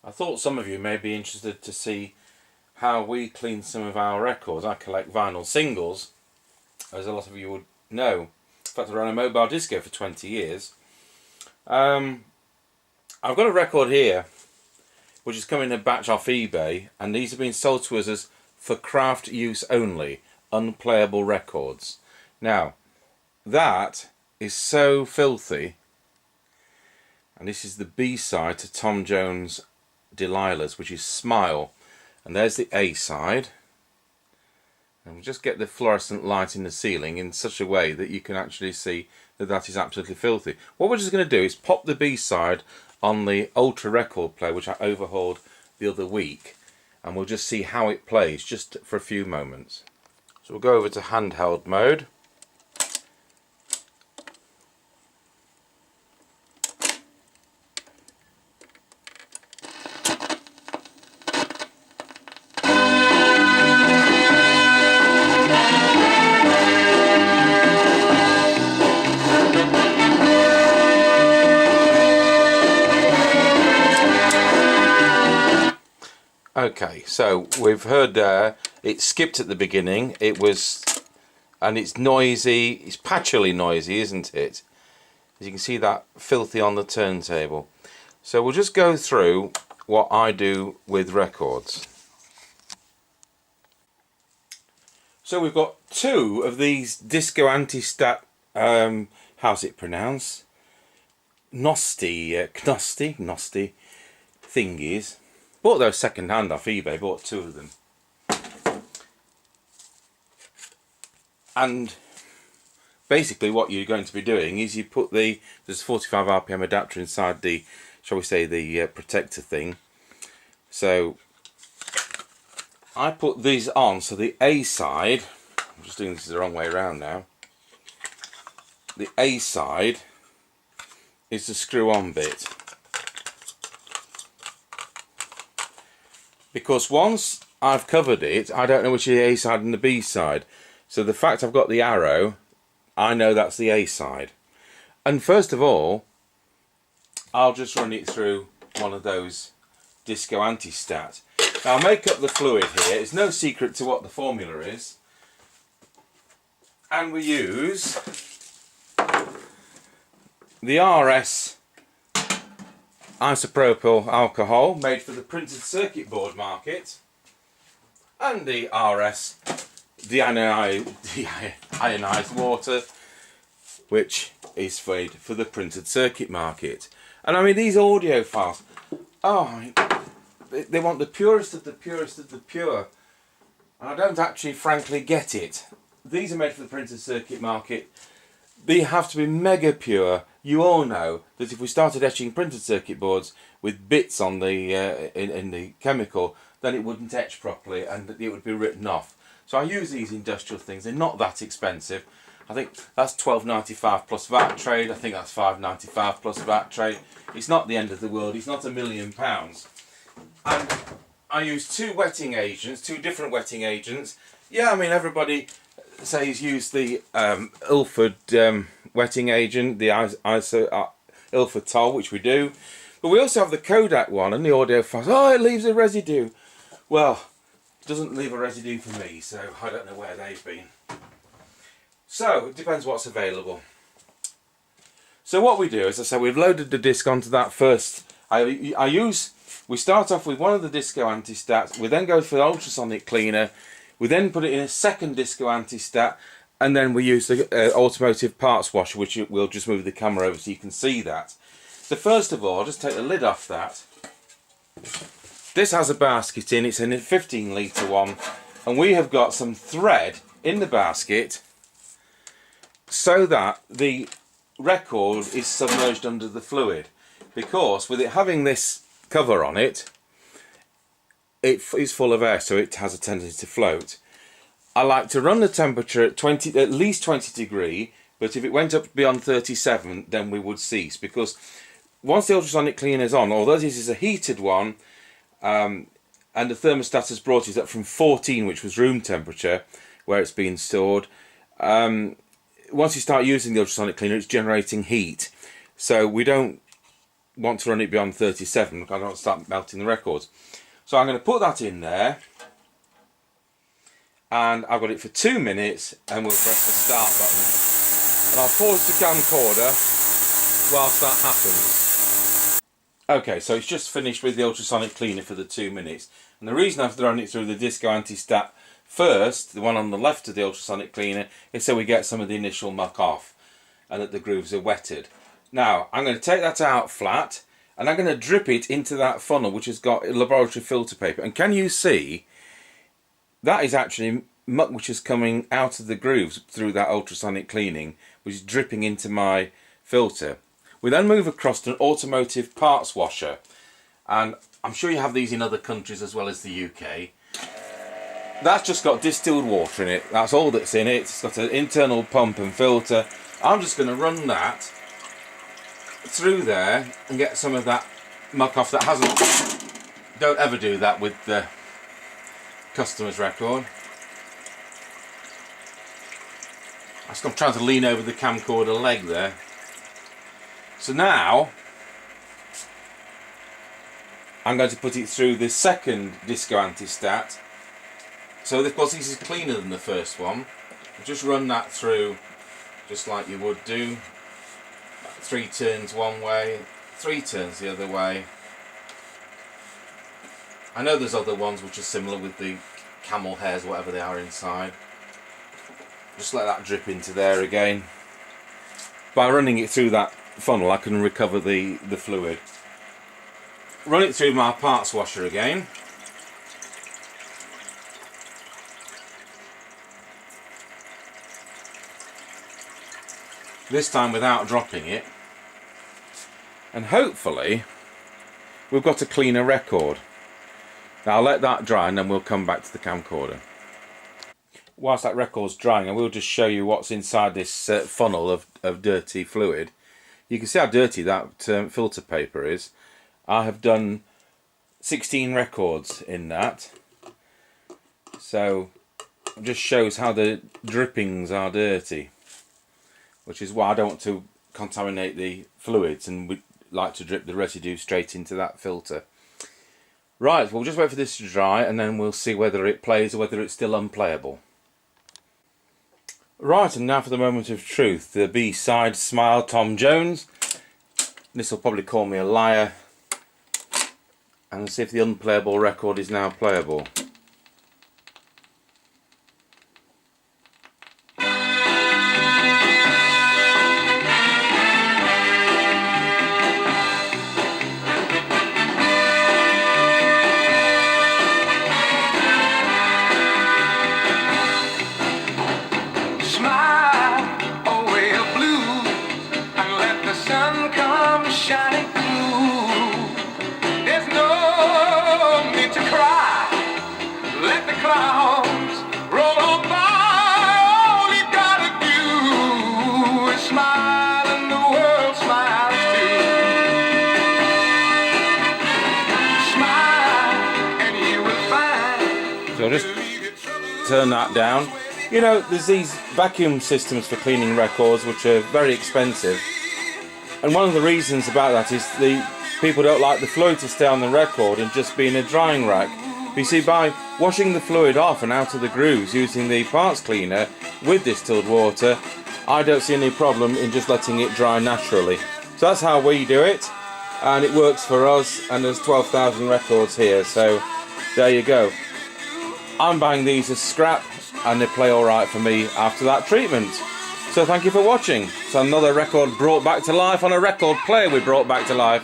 I thought some of you may be interested to see how we clean some of our records. I collect vinyl singles, as a lot of you would know. In fact, I ran a mobile disco for 20 years. I've got a record here which is coming in a batch off eBay, and these have been sold to us as for craft use only, unplayable records. Now, that is so filthy, and this is the B-side to Tom Jones' Delilah's, which is Smile, and there's the A-side, and we'll just get the fluorescent light in the ceiling in such a way that you can actually see that that is absolutely filthy. What we're just going to do is pop the B-side on the Ultra record player, which I overhauled the other week, and we'll just see how it plays just for a few moments. So we'll go over to handheld mode. Okay, so we've heard there, it skipped at the beginning, and it's noisy, it's patchily noisy, isn't it? As you can see that filthy on the turntable. So we'll just go through what I do with records. So we've got two of these Disco Antistat, how's it pronounced? Knosti thingies. Bought those second hand off eBay, bought two of them. And basically what you're going to be doing is you put there's a 45 RPM adapter inside the, shall we say, the protector thing. So I put these on, so the A side, I'm just doing this the wrong way around now. The A side is the screw on bit. Because once I've covered it, I don't know which is the A side and the B side. So the fact I've got the arrow, I know that's the A side. And first of all, I'll just run it through one of those Disco Antistat. Now I'll make up the fluid here. It's no secret to what the formula is. And we use the RS Isopropyl alcohol, made for the printed circuit board market, and the RS deionized water, which is made for the printed circuit market. And I mean, these audio files, oh, they want the purest of the purest of the pure, and I don't actually frankly get it. These are made for the printed circuit market. They have to be mega pure. You all know that if we started etching printed circuit boards with bits on the in the chemical, then it wouldn't etch properly and it would be written off. So I use these industrial things. They're not that expensive. I think that's £12.95 plus VAT trade. I think that's £5.95 plus VAT trade. It's not the end of the world. It's not £1 million. And I use two different wetting agents. Yeah, I mean, everybody says use the Ilford wetting agent, the Ilford Toll, which we do, but we also have the Kodak one and the audio files. Oh, it leaves a residue. Well, it doesn't leave a residue for me, so I don't know where they've been. So it depends what's available. So what we do is, I say, we've loaded the disc onto that first. We start off with one of the Disco Antistats. We then go for the ultrasonic cleaner. We then put it in a second Disco Antistat, and then we use the automotive parts washer, which we'll just move the camera over so you can see that. So first of all, I'll just take the lid off that. This has a basket in, it's a 15 litre one, and we have got some thread in the basket so that the record is submerged under the fluid. Because with it having this cover on it, it is full of air, so it has a tendency to float. I like to run the temperature at at least 20 degrees, but if it went up beyond 37, then we would cease, because once the ultrasonic cleaner is on, although this is a heated one, and the thermostat has brought it up from 14, which was room temperature, where it's being stored, once you start using the ultrasonic cleaner, it's generating heat. So we don't want to run it beyond 37. I don't want to start melting the records. So I'm going to put that in there, and I've got it for 2 minutes, and we'll press the start button. And I'll pause the camcorder whilst that happens. Okay, so it's just finished with the ultrasonic cleaner for the 2 minutes. And the reason I've thrown it through the Disco Antistat first, the one on the left of the ultrasonic cleaner, is so we get some of the initial muck off and that the grooves are wetted. Now, I'm going to take that out flat, and I'm going to drip it into that funnel which has got laboratory filter paper. And can you see that is actually muck which is coming out of the grooves through that ultrasonic cleaning, which is dripping into my filter. We then move across to an automotive parts washer, and I'm sure you have these in other countries as well as the UK. That's just got distilled water in it. That's all that's in it. It's got an internal pump and filter. I'm just going to run that through there and get some of that muck off that hasn't. Don't ever do that with the customer's record. I'm trying to lean over the camcorder leg there. So now I'm going to put it through the second Disco Antistat. So of course this is cleaner than the first one. Just run that through just like you would do. 3 turns one way, 3 turns the other way. I know there's other ones which are similar with the camel hairs, whatever they are inside. Just let that drip into there again. By running it through that funnel I can recover the fluid. Run it through my parts washer again. This time without dropping it. And hopefully we've got a cleaner record. Now I'll let that dry and then we'll come back to the camcorder. Whilst that record's drying, I will just show you what's inside this funnel of dirty fluid. You can see how dirty that filter paper is. I have done 16 records in that. So it just shows how the drippings are dirty, which is why I don't want to contaminate the fluids, and we like to drip the residue straight into that filter. Right, we'll just wait for this to dry and then we'll see whether it plays or whether it's still unplayable. Right, and now for the moment of truth, the B-side, Smile, Tom Jones. This will probably call me a liar. And see if the unplayable record is now playable. So I'll just turn that down. You know, there's these vacuum systems for cleaning records which are very expensive, and one of the reasons about that is the people don't like the fluid to stay on the record and just be in a drying rack. But you see, by washing the fluid off and out of the grooves using the parts cleaner with distilled water, I don't see any problem in just letting it dry naturally. So that's how we do it, and it works for us, and there's 12,000 records here, so there you go. I'm buying these as scrap, and they play alright for me after that treatment. So thank you for watching. It's another record brought back to life on a record player we brought back to life.